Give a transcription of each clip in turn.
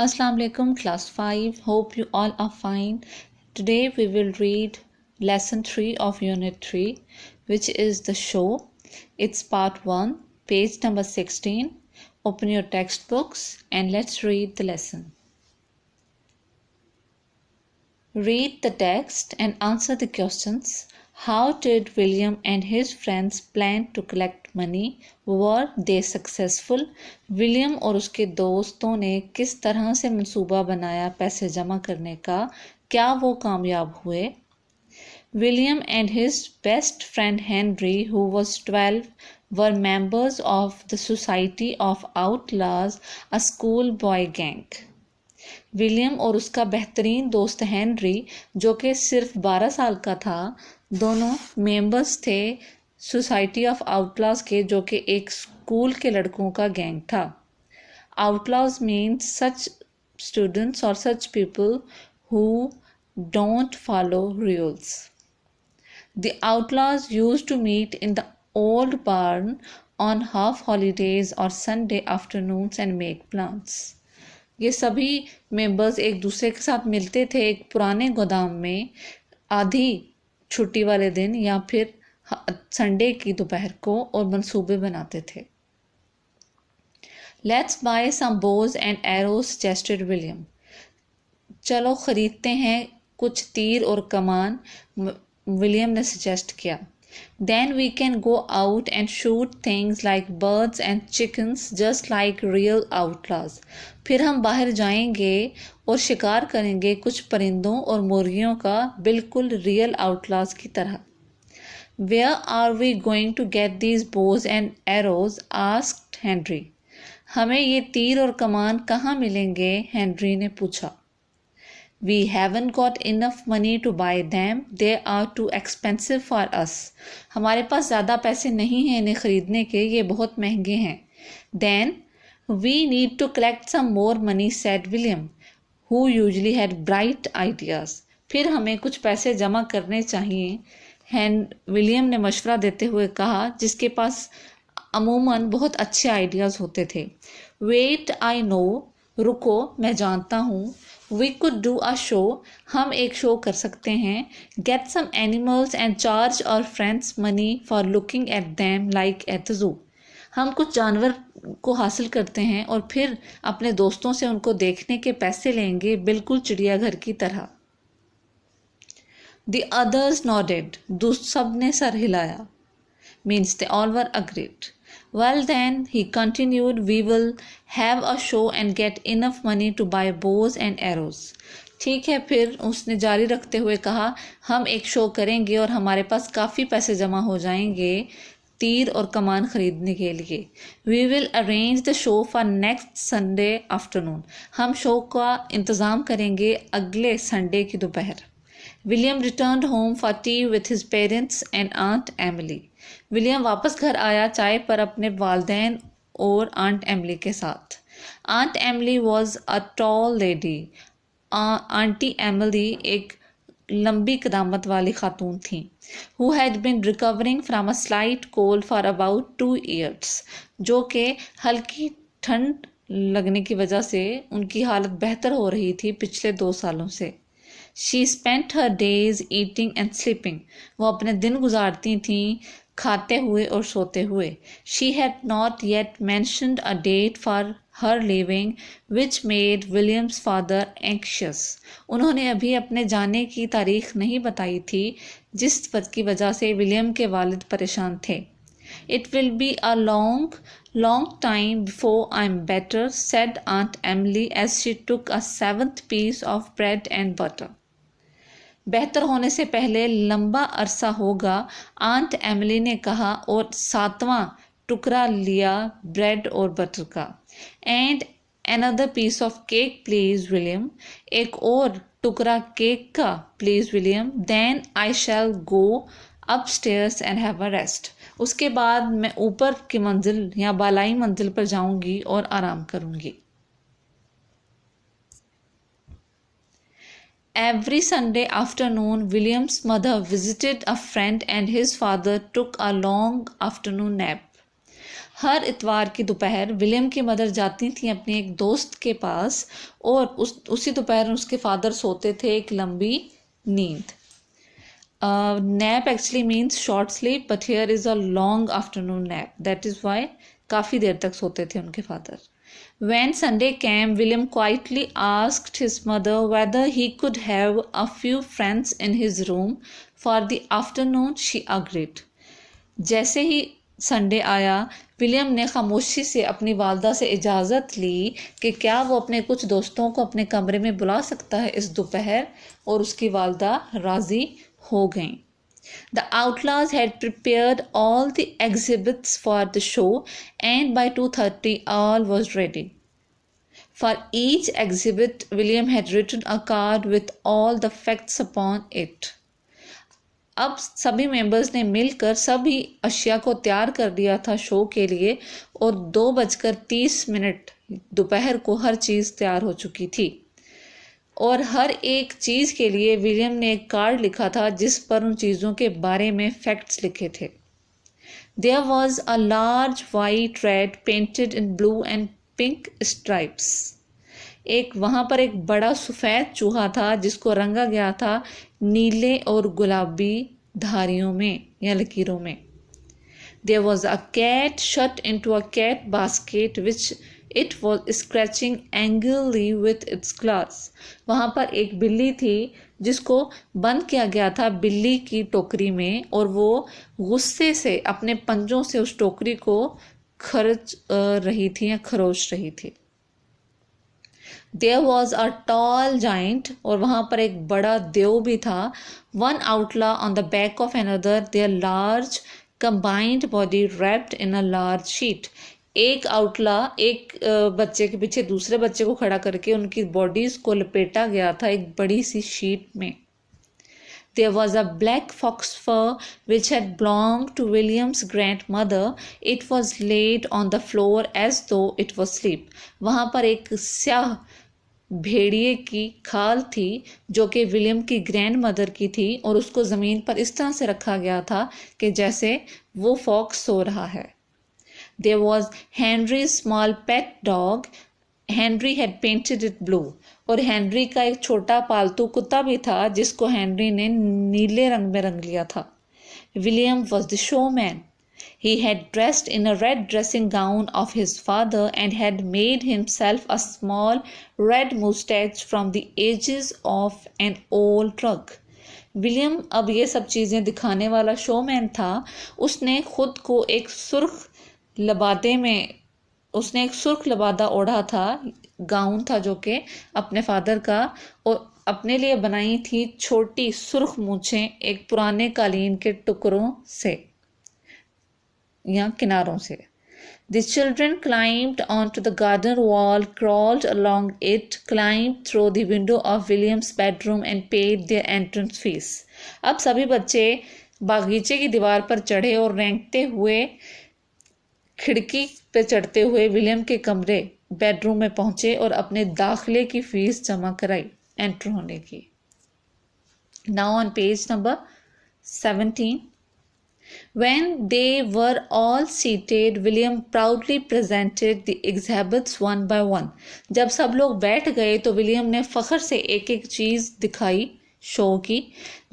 Assalamu alaikum class 5. Hope you all are fine. Today we will read lesson 3 of unit 3, which is the show. It's part 1, page number 16. Open your textbooks and let's read the lesson. Read the text and answer the questions. How did William and his friends plan to collect money? Were they successful? William और उसके दोस्तों ने किस तरह से मंसूबा बनाया पैसे जमा करने का? क्या वो कामयाब हुए? William and his best friend Henry, who was 12, were members of the Society of Outlaws, a schoolboy gang. William और उसका बेहतरीन दोस्त हेनरी, जो कि सिर्फ 12 साल का था, दोनों मेंबर्स थे सोसाइटी ऑफ आउटलॉज के, जो कि एक स्कूल के लड़कों का गैंग था. आउटलॉज मीन्स सच स्टूडेंट्स और such people who don't follow rules. The outlaws used to meet in the old barn on half holidays और Sunday afternoons and make plans. ये सभी मेंबर्स एक दूसरे के साथ मिलते थे एक पुराने गोदाम में आधी छुट्टी वाले दिन या फिर संडे की दोपहर को और मंसूबे बनाते थे. Let's buy some bows and arrows suggested William. चलो खरीदते हैं कुछ तीर और कमान, विलियम ने सजेस्ट किया. Then we can go out and shoot things like birds and chickens just like real outlaws. फिर हम बाहर जाएंगे और शिकार करेंगे कुछ परिंदों और मुर्गियों का, बिल्कुल रियल आउटलाज की तरह. Where are we going to get these bows and arrows? asked Henry. हमें ये तीर और कमान कहाँ मिलेंगे? हेनरी ने पूछा. We haven't got enough money to buy them. They are too expensive for us. हमारे पास ज़्यादा पैसे नहीं हैं इन्हें ख़रीदने के, ये बहुत महंगे हैं. Then we need to collect some more money, said William, who usually had bright ideas. फिर हमें कुछ पैसे जमा करने चाहिए, विलियम ने मशवरा देते हुए कहा, जिसके पास अमूमन बहुत अच्छे आइडियाज़ होते थे. Wait, I know. रुको, मैं जानता हूँ. We could do a show. हम एक शो कर सकते हैं. Get some animals and charge our friends money for looking at them like at the zoo. हम कुछ जानवर को हासिल करते हैं और फिर अपने दोस्तों से उनको देखने के पैसे लेंगे, बिल्कुल चिड़ियाघर की तरह. The others nodded. सब ने सर हिलाया. Means they all were agreed. Well then, he continued, we will have a show and get enough money to buy bows and arrows. ठीक है, फिर उसने जारी रखते हुए कहा, हम एक शो करेंगे और हमारे पास काफ़ी पैसे जमा हो जाएंगे तीर और कमान खरीदने के लिए. We will arrange the show for next Sunday afternoon. हम शो का इंतज़ाम करेंगे अगले संडे की दोपहर. William returned home for tea with his parents and Aunt Emily. William वापस घर आया चाय पर अपने वालदैन और आंट एमिली के साथ. Aunt Emily was a tall lady. Aunty Emily एक लंबी कदामत वाली खातून थी. Who had been recovering from a slight cold for about 2 years. जो कि हल्की ठंड लगने की वजह से उनकी हालत बेहतर हो रही थी पिछले 2 सालों से. She spent her days eating and sleeping. वो अपने दिन गुजारती थीं खाते हुए और सोते हुए. She had not yet mentioned a date for her leaving, which made William's father anxious. उन्होंने अभी अपने जाने की तारीख नहीं बताई थी, जिस बात की वजह से विलियम के वालिद परेशान थे. It will be a long time before I'm better, said Aunt Emily as she took a 7th piece of bread and butter. बेहतर होने से पहले लंबा अरसा होगा, आंट एमिली ने कहा और 7वां टुकड़ा लिया ब्रेड और बटर का. And another piece of cake please William. एक और टुकड़ा केक का please William. Then I shall go upstairs and have a rest. उसके बाद मैं ऊपर की मंजिल या बालाई मंजिल पर जाऊंगी और आराम करूंगी. Every Sunday afternoon, William's mother visited a friend and his father took a long afternoon nap. हर इतवार की दोपहर विलियम की मदर जाती थी अपने एक दोस्त के पास और उसी दोपहर उसके फादर सोते थे एक लंबी नींद. Nap actually means short sleep, but here is a long afternoon nap. That is why काफ़ी देर तक सोते थे उनके father. When Sunday came, William quietly asked his mother whether he could have a few friends in his room for the afternoon. She agreed. जैसे ही Sunday आया, William ने खामोशी से अपनी वालदा से इजाज़त ली कि क्या वो अपने कुछ दोस्तों को अपने कमरे में बुला सकता है इस दोपहर, और उसकी वालदा राज़ी हो गईं. The outlaws had prepared all the exhibits for the show, and by 2:30 all was ready. For each exhibit, William had written a card with all the facts upon it. अब सभी मेंबर्स ने मिलकर सभी अशिया को तैयार कर दिया था शो के लिए, और 2:30 दोपहर को हर चीज़ तैयार हो चुकी थी. और हर एक चीज़ के लिए विलियम ने एक कार्ड लिखा था जिस पर उन चीज़ों के बारे में फैक्ट्स लिखे थे. There was a large white rat painted in blue and pink stripes. वहाँ पर एक बड़ा सफ़ेद चूहा था जिसको रंगा गया था नीले और गुलाबी धारियों में या लकीरों में. There was a cat shut into a cat basket which it was scratching angrily with its claws. वहाँ पर एक बिल्ली थी जिसको बंद किया गया था बिल्ली की टोकरी में, और वो गुस्से से अपने पंजों से उस टोकरी को खरोच रही थी या खरोच रही थी. There was a tall giant, और वहाँ पर एक बड़ा देव भी था. One outlaw on the back of another, their large combined body wrapped in a large sheet. एक आउटला एक बच्चे के पीछे दूसरे बच्चे को खड़ा करके उनकी बॉडीज को लपेटा गया था एक बड़ी सी शीट में. There was a black fox fur which had belonged to William's grandmother. It was laid on the floor as though it was asleep. वहाँ पर एक स्याह भेड़िए की खाल थी जो कि विलियम की ग्रैंड मदर की थी, और उसको ज़मीन पर इस तरह से रखा गया था कि जैसे वो फॉक्स सो रहा है. There was Henry's small pet dog. Henry had painted it blue. और हेनरी का एक छोटा पालतू कुत्ता भी था जिसको हेनरी ने नीले रंग में रंग लिया था. William was the showman. He had dressed in a red dressing gown of his father and had made himself a small red moustache from the edges of an old rug. William अब ये सब चीज़ें दिखाने वाला showman था. उसने खुद को एक सुर्ख लबादा ओढ़ा था, गाउन था जो कि अपने फादर का, और अपने लिए बनाई थी छोटी सुर्ख मूछें एक पुराने कालीन के टुकड़ों से या किनारों से. The children climbed onto the garden wall, crawled along it, climbed through the window of William's bedroom and paid their entrance fees. अब सभी बच्चे बागीचे की दीवार पर चढ़े और रेंगते हुए खिड़की पे चढ़ते हुए विलियम के कमरे बेडरूम में पहुंचे और अपने दाखिले की फीस जमा कराई एंटर होने की. Now on page number 17. When they were all seated, William proudly presented the exhibits one by one. जब सब लोग बैठ गए तो विलियम ने फख्र से एक एक चीज़ दिखाई शो की.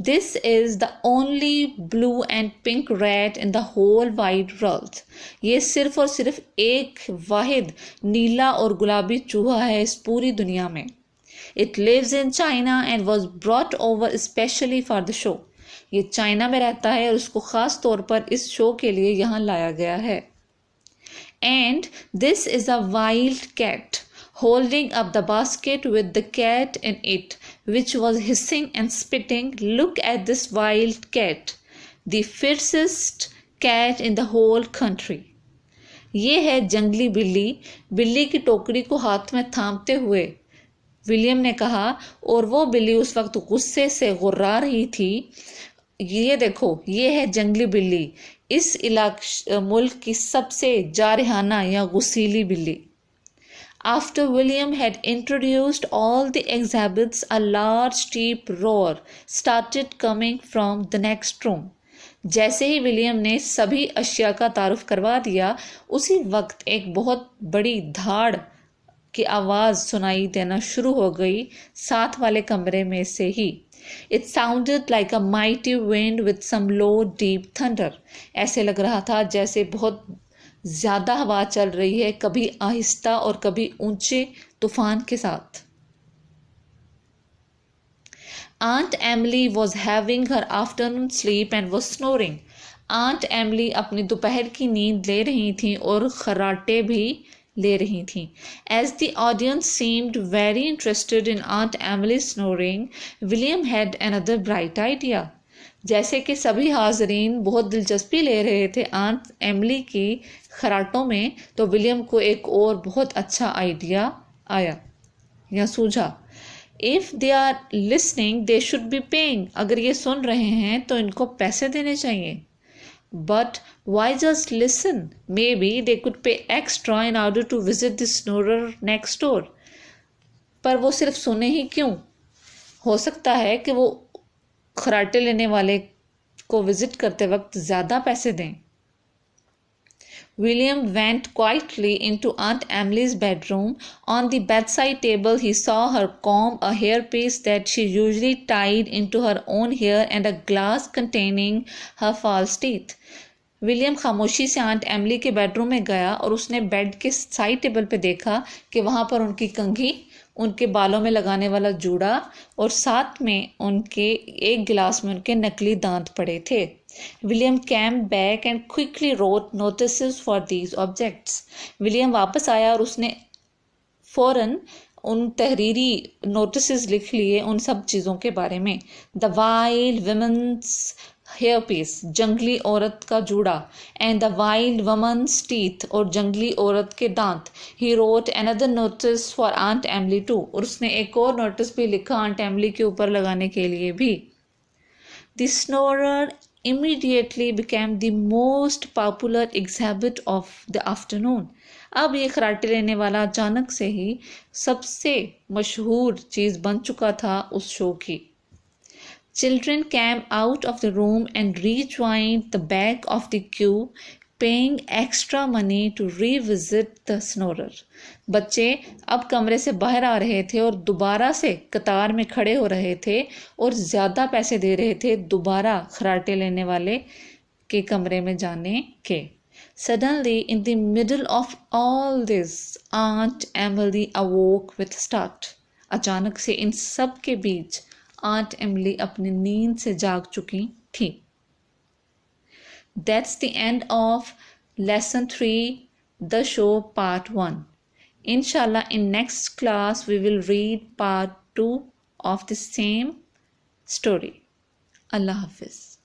This is the only blue and pink rat in the whole wide world. ये सिर्फ और सिर्फ एक वाहिद नीला और गुलाबी चूहा है इस पूरी दुनिया में. It lives in China and was brought over especially for the show. ये चाइना में रहता है और उसको ख़ास तौर पर इस शो के लिए यहाँ लाया गया है. And this is a wild cat, holding up the basket with the cat in it, which was hissing and spitting. Look at this wild cat, the fiercest cat in the whole country. ये है जंगली बिल्ली. बिल्ली की टोकरी को हाथ में थामते हुए विलियम ने कहा, और वो बिल्ली उस वक्त गुस्से से गुर्रा रही थी. ये देखो, ये है जंगली बिल्ली, इस मुल्क की सबसे जारहाना या गुस्सीली बिल्ली. After William had introduced all the exhibits, a large deep roar started coming from the next room. जैसे ही विलियम ने सभी अशिया का तारुफ करवा दिया, उसी वक्त एक बहुत बड़ी धाड़ की आवाज़ सुनाई देना शुरू हो गई साथ वाले कमरे में से ही। It sounded like a mighty wind with some low deep thunder. ऐसे लग रहा था जैसे बहुत ज़्यादा हवा चल रही है, कभी आहिस्ता और कभी ऊंचे तूफान के साथ। Aunt Emily was having her afternoon sleep and was snoring. Aunt Emily अपनी दोपहर की नींद ले रही थी और खर्राटे भी ले रही थी। As the audience seemed very interested in Aunt Emily's snoring, William had another bright idea. जैसे कि सभी हाजरीन बहुत दिलचस्पी ले रहे थे आंट एमिली की खराटों में, तो विलियम को एक और बहुत अच्छा आइडिया आया या सूझा। If they are listening they should be paying. अगर ये सुन रहे हैं तो इनको पैसे देने चाहिए। But why just listen? Maybe they could pay extra in order to visit the snorer next door. पर वो सिर्फ सुने ही क्यों? हो सकता है कि वो खराटे लेने वाले को विजिट करते वक्त ज़्यादा पैसे दें। William went quietly into Aunt Emily's bedroom. On the bedside table, he saw her comb, a hairpiece that she usually tied into her own hair, and a glass containing her false teeth. William खामोशी से aunt Emily के bedroom में गया और उसने bed के side table पे देखा कि वहाँ पर उनकी कंघी, उनके बालों में लगाने वाला जूड़ा और साथ में उनके एक गिलास में उनके नकली दांत पड़े थे। William came back and quickly wrote notices for these objects. William वापस आया और उसने फौरन उन तहरीरी नोटिस लिख लिए उन सब चीज़ों के बारे में। The wild women's hair piece, जंगली औरत का जूड़ा, and the wild woman's teeth, और जंगली औरत के दांत। He wrote another notice for aunt Emily too, और उसने एक और नोटिस भी लिखा आंट एमिली के ऊपर लगाने के लिए भी। The snorer immediately became the most popular exhibit of the afternoon. अब ये खराटे लेने वाला अचानक से ही सबसे मशहूर चीज़ बन चुका था उस शो की। Children came out of the room and rejoined the back of the queue, paying extra money to revisit the snorer. बच्चे अब कमरे से बाहर आ रहे थे और दोबारा से कतार में खड़े हो रहे थे और ज़्यादा पैसे दे रहे थे दोबारा खराटे लेने वाले के कमरे में जाने के। Suddenly, in the middle of all this, Aunt Emily awoke with a start. अचानक से इन सब के बीच आंट एमिली अपनी नींद से जाग चुकी थी। That's the end of lesson 3, the show part 1. Inshallah, in next class we will read part 2 of the same story. Allah Hafiz.